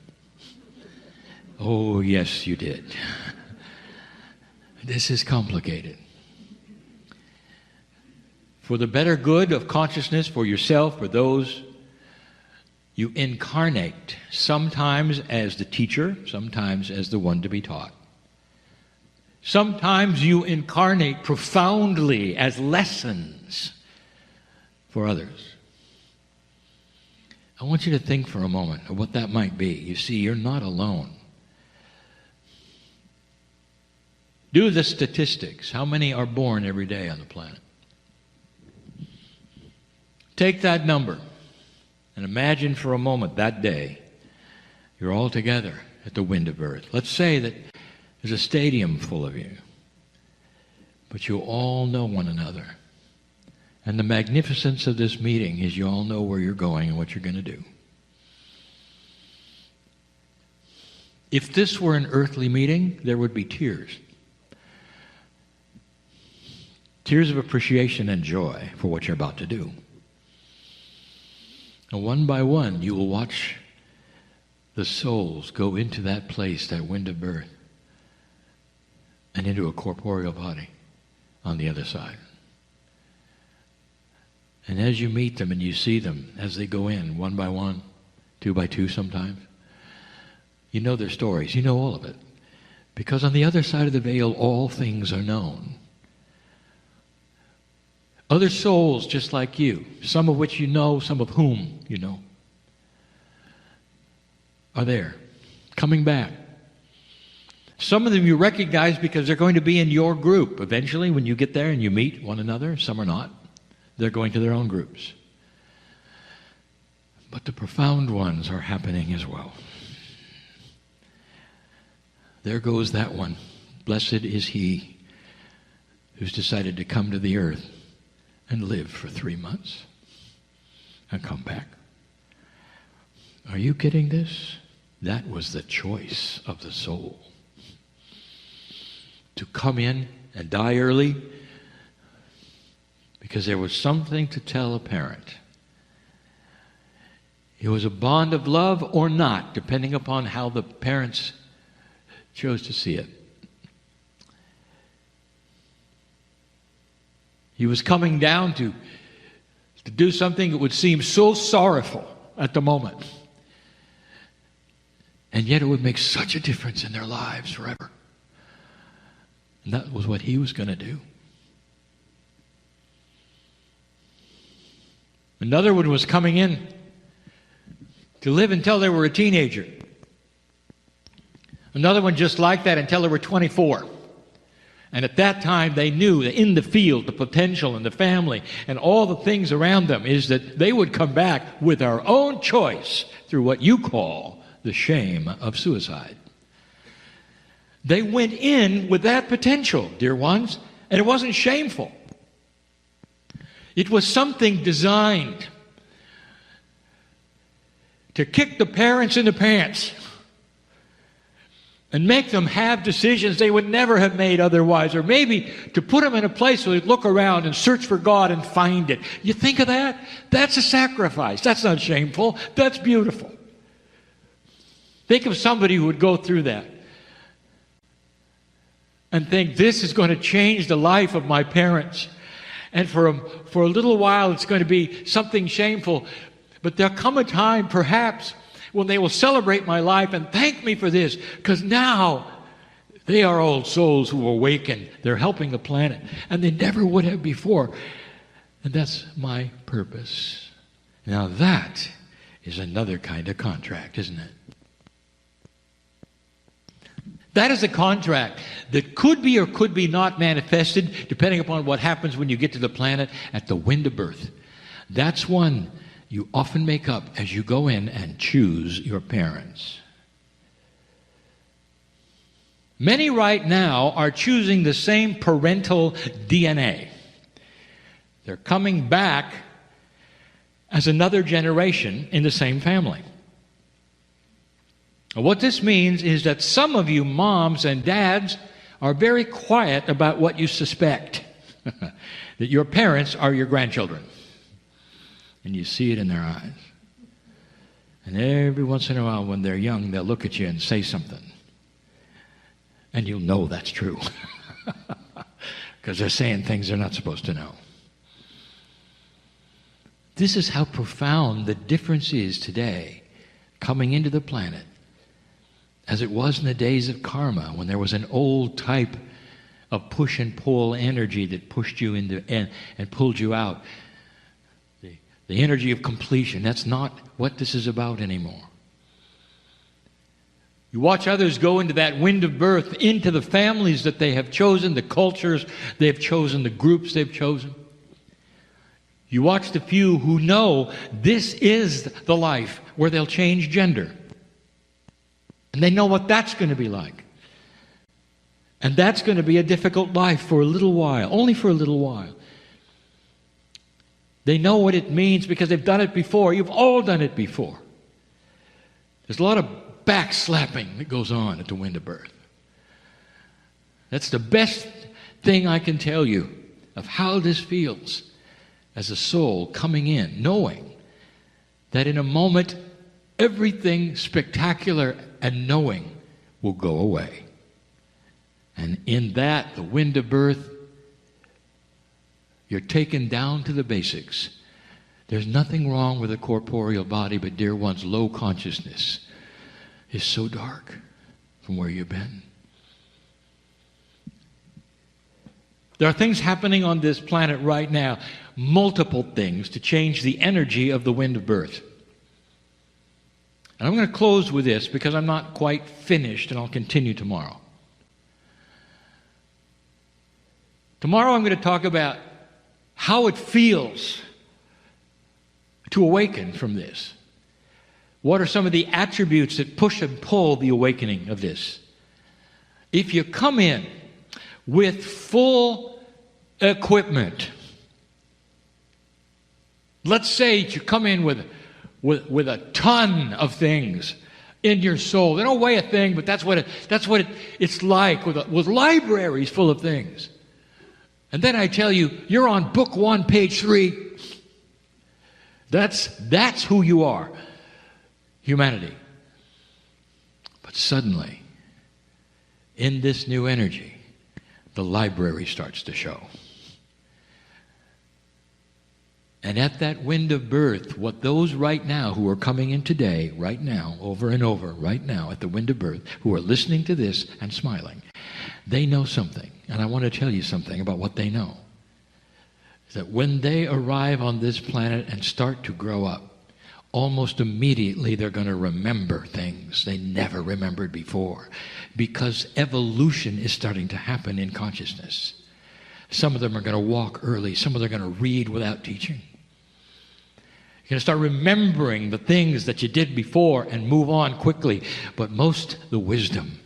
Oh, yes, you did. This is complicated. For the better good of consciousness, for yourself, for those, you incarnate, sometimes as the teacher, sometimes as the one to be taught. Sometimes you incarnate profoundly as lessons for others. I want you to think for a moment of what that might be. You see, you're not alone. Do the statistics. How many are born every day on the planet? Take that number and imagine for a moment that day you're all together at the wind of birth. Let's say that there's a stadium full of you, but you all know one another. And the magnificence of this meeting is you all know where you're going and what you're going to do. If this were an earthly meeting, there would be tears. Tears of appreciation and joy for what you're about to do. And one by one, you will watch the souls go into that place, that wind of birth, and into a corporeal body on the other side. And as you meet them and you see them as they go in, one by one, 2 by 2 sometimes, you know their stories. You know all of it. Because on the other side of the veil, all things are known. Other souls just like you, some of which you know, some of whom you know, are there, coming back. Some of them you recognize because they're going to be in your group. Eventually, when you get there and you meet one another, some are not. They're going to their own groups. But the profound ones are happening as well. There goes that one. Blessed is he who's decided to come to the earth and live for 3 months and come back. Are you getting this? That was the choice of the soul. To come in and die early because there was something to tell a parent. It was a bond of love or not, depending upon how the parents chose to see it. He was coming down to do something that would seem so sorrowful at the moment. And yet it would make such a difference in their lives forever. And that was what he was going to do. Another one was coming in to live until they were a teenager. Another one just like that until they were 24. And at that time they knew that in the field, the potential and the family and all the things around them is that they would come back with our own choice through what you call the shame of suicide. They went in with that potential, dear ones, and it wasn't shameful. It was something designed to kick the parents in the pants and make them have decisions they would never have made otherwise, or maybe to put them in a place where they'd look around and search for God and find it. You think of that? That's a sacrifice. That's not shameful. That's beautiful. Think of somebody who would go through that and think, this is going to change the life of my parents. And for a little while it's going to be something shameful. But there'll come a time, perhaps, when they will celebrate my life and thank me for this, because now they are old souls who awaken. They're helping the planet, and they never would have before. And that's my purpose. Now that is another kind of contract, isn't it? That is a contract that could be or could be not manifested, depending upon what happens when you get to the planet at the wind of birth. That's one you often make up as you go in and choose your parents. Many right now are choosing the same parental DNA. They're coming back as another generation in the same family. What this means is that some of you moms and dads are very quiet about what you suspect, that your parents are your grandchildren. And you see it in their eyes. And every once in a while when they're young, they'll look at you and say something. And you'll know that's true. Because they're saying things they're not supposed to know. This is how profound the difference is today, coming into the planet, as it was in the days of karma, when there was an old type of push and pull energy that pushed you into and pulled you out. The energy of completion. That's not what this is about anymore. You watch others go into that wind of birth, into the families that they have chosen, the cultures they've chosen, the groups they've chosen. You watch the few who know this is the life where they'll change gender. And they know what that's going to be like. And that's going to be a difficult life for a little while, only for a little while. They know what it means because they've done it before. You've all done it before. There's a lot of backslapping that goes on at the wind of birth. That's the best thing I can tell you of how this feels as a soul coming in, knowing that in a moment everything spectacular and knowing will go away. And in that, the wind of birth, you're taken down to the basics. There's nothing wrong with a corporeal body, but dear ones, low consciousness is so dark from where you've been. There are things happening on this planet right now, multiple things to change the energy of the wind of birth. And I'm going to close with this because I'm not quite finished, and I'll continue tomorrow. Tomorrow I'm going to talk about how it feels to awaken from this. What are some of the attributes that push and pull the awakening of this? If you come in with full equipment, let's say you come in with a ton of things in your soul. They don't weigh a thing, but that's what it's like with libraries full of things. And then I tell you, you're on book 1, page 3. That's who you are, humanity. But suddenly, in this new energy, the library starts to show. And at that wind of birth, what those right now who are coming in today, right now, over and over, right now, at the wind of birth, who are listening to this and smiling, they know something. And I want to tell you something about what they know. Is that when they arrive on this planet and start to grow up, almost immediately they're going to remember things they never remembered before. Because evolution is starting to happen in consciousness. Some of them are going to walk early. Some of them are going to read without teaching. You're going to start remembering the things that you did before and move on quickly. But most, the wisdom,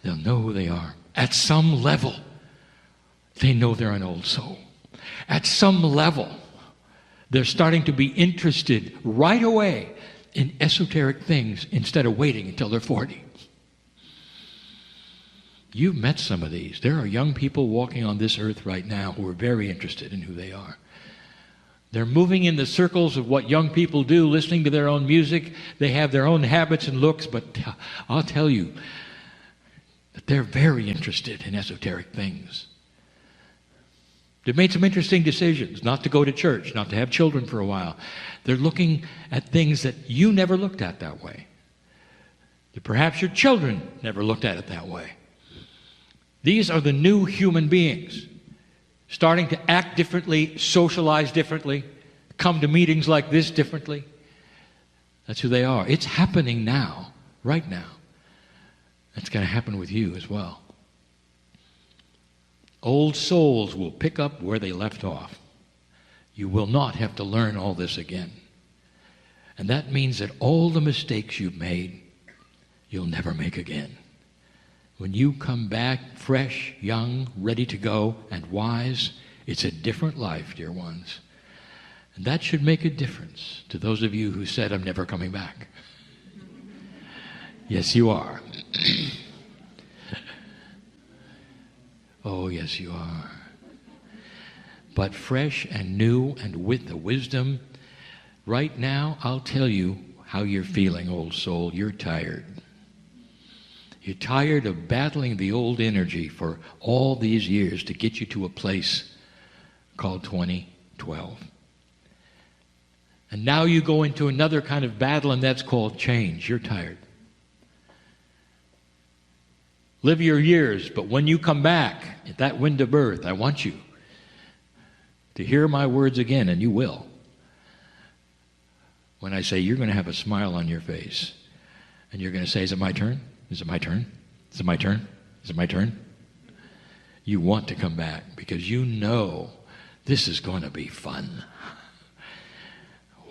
they'll know who they are. At some level, they know they're an old soul. At some level, they're starting to be interested right away in esoteric things instead of waiting until they're 40. You've met some of these. There are young people walking on this earth right now who are very interested in who they are. They're moving in the circles of what young people do, listening to their own music. They have their own habits and looks, but I'll tell you that they're very interested in esoteric things. They've made some interesting decisions, not to go to church, not to have children for a while. They're looking at things that you never looked at that way. that perhaps your children never looked at it that way. These are the new human beings, starting to act differently, socialize differently, come to meetings like this differently. That's who they are. It's happening now, right now. It's going to happen with you as well. Old souls will pick up where they left off. You will not have to learn all this again. And that means that all the mistakes you've made, you'll never make again. When you come back fresh, young, ready to go, and wise, it's a different life, dear ones. And that should make a difference to those of you who said, I'm never coming back. Yes, you are. Oh, yes, you are. But fresh and new and with the wisdom, right now, I'll tell you how you're feeling, old soul. You're tired. You're tired of battling the old energy for all these years to get you to a place called 2012. And now you go into another kind of battle, and that's called change. You're tired. Live your years, but when you come back at that wind of birth, I want you to hear my words again, and you will. When I say you're going to have a smile on your face, and you're going to say, is it my turn? Is it my turn? Is it my turn? Is it my turn? You want to come back because you know this is going to be fun.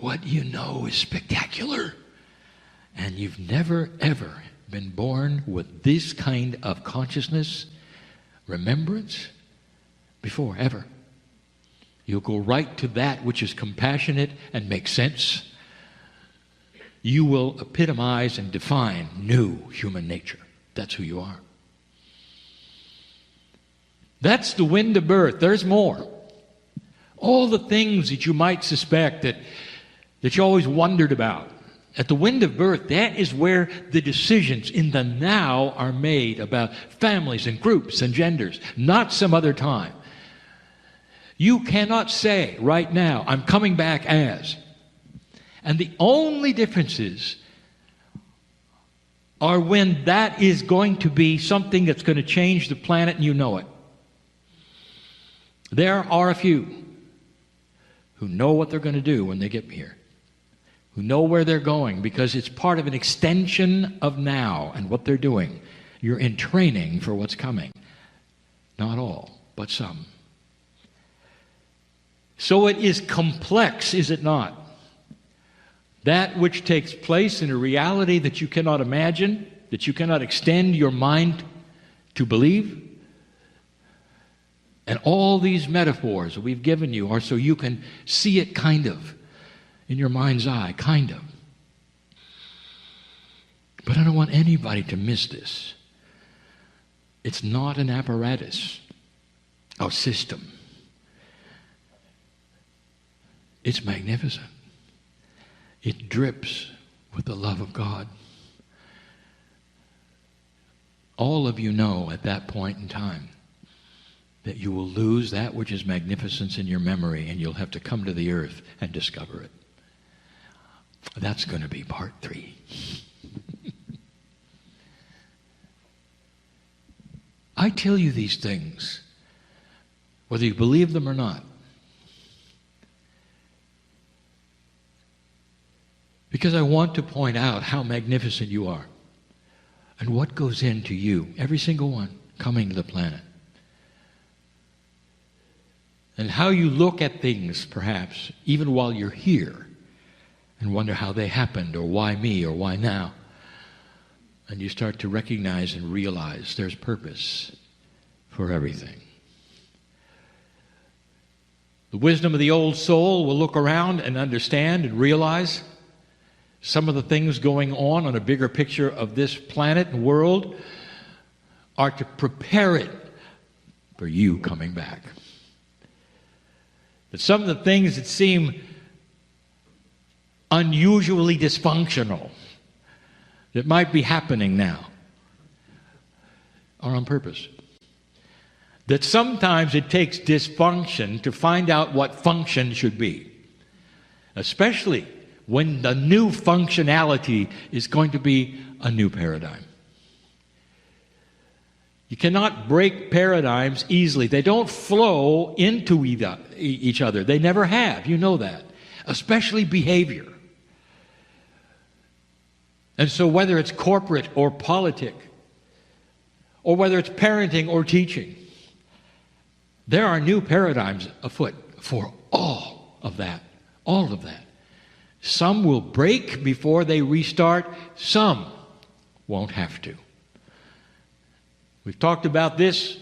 What you know is spectacular. And you've never, ever been born with this kind of consciousness, remembrance, before, ever. You'll go right to that which is compassionate and makes sense. You will epitomize and define new human nature. That's who you are. That's the wind of birth. There's more. All the things that you might suspect that you always wondered about. At the wind of birth, that is where the decisions in the now are made about families and groups and genders, not some other time. You cannot say right now, I'm coming back as. And the only differences are when that is going to be something that's going to change the planet and you know it. There are a few who know what they're going to do when they get here, who know where they're going because it's part of an extension of now and what they're doing. You're in training for what's coming. Not all, but some. So it is complex, is it not? That which takes place in a reality that you cannot imagine, that you cannot extend your mind to believe. And all these metaphors that we've given you are so you can see it kind of in your mind's eye, kind of. But I don't want anybody to miss this. It's not an apparatus, a system. It's magnificent. It drips with the love of God. All of you know at that point in time that you will lose that which is magnificence in your memory, and you'll have to come to the earth and discover it. That's going to be part 3. I tell you these things, whether you believe them or not, because I want to point out how magnificent you are and what goes into you, every single one coming to the planet. And how you look at things, perhaps, even while you're here, and wonder how they happened, or why me, or why now. And you start to recognize and realize there's purpose for everything. The wisdom of the old soul will look around and understand and realize some of the things going on a bigger picture of this planet and world are to prepare it for you coming back. That some of the things that seem unusually dysfunctional that might be happening now are on purpose. That sometimes it takes dysfunction to find out what function should be. Especially when the new functionality is going to be a new paradigm. You cannot break paradigms easily. They don't flow into each other. They never have. You know that. Especially behavior. And so whether it's corporate or politic, or whether it's parenting or teaching, there are new paradigms afoot for all of that. All of that. Some will break before they restart. Some won't have to. We've talked about this.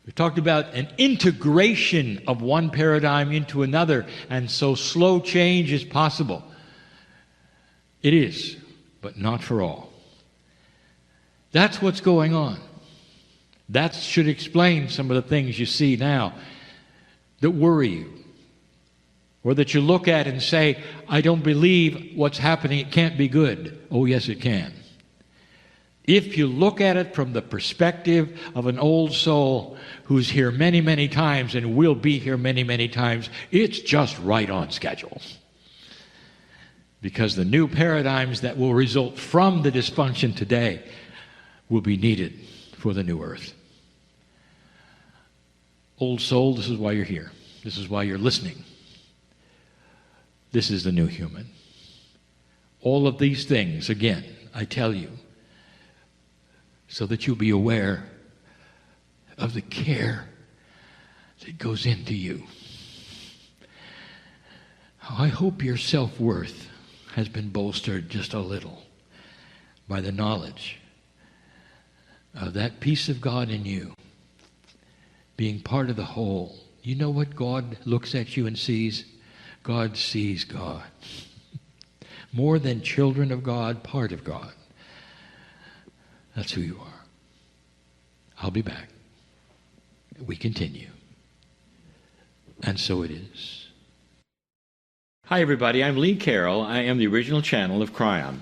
We've talked about an integration of one paradigm into another, and so slow change is possible. It is, but not for all. That's what's going on. That should explain some of the things you see now that worry you, or that you look at and say, I don't believe what's happening, it can't be good. Oh, yes, it can. If you look at it from the perspective of an old soul who's here many, many times and will be here many, many times, it's just right on schedule. Because the new paradigms that will result from the dysfunction today will be needed for the new earth. Old soul, this is why you're here. This is why you're listening. This is the new human. All of these things, again, I tell you, so that you'll be aware of the care that goes into you. I hope your self-worth has been bolstered just a little by the knowledge of that piece of God in you being part of the whole. You know what God looks at you and sees? God sees God. More than children of God, part of God. That's who you are. I'll be back. We continue. And so it is. Hi, everybody. I'm Lee Carroll. I am the original channel of Kryon.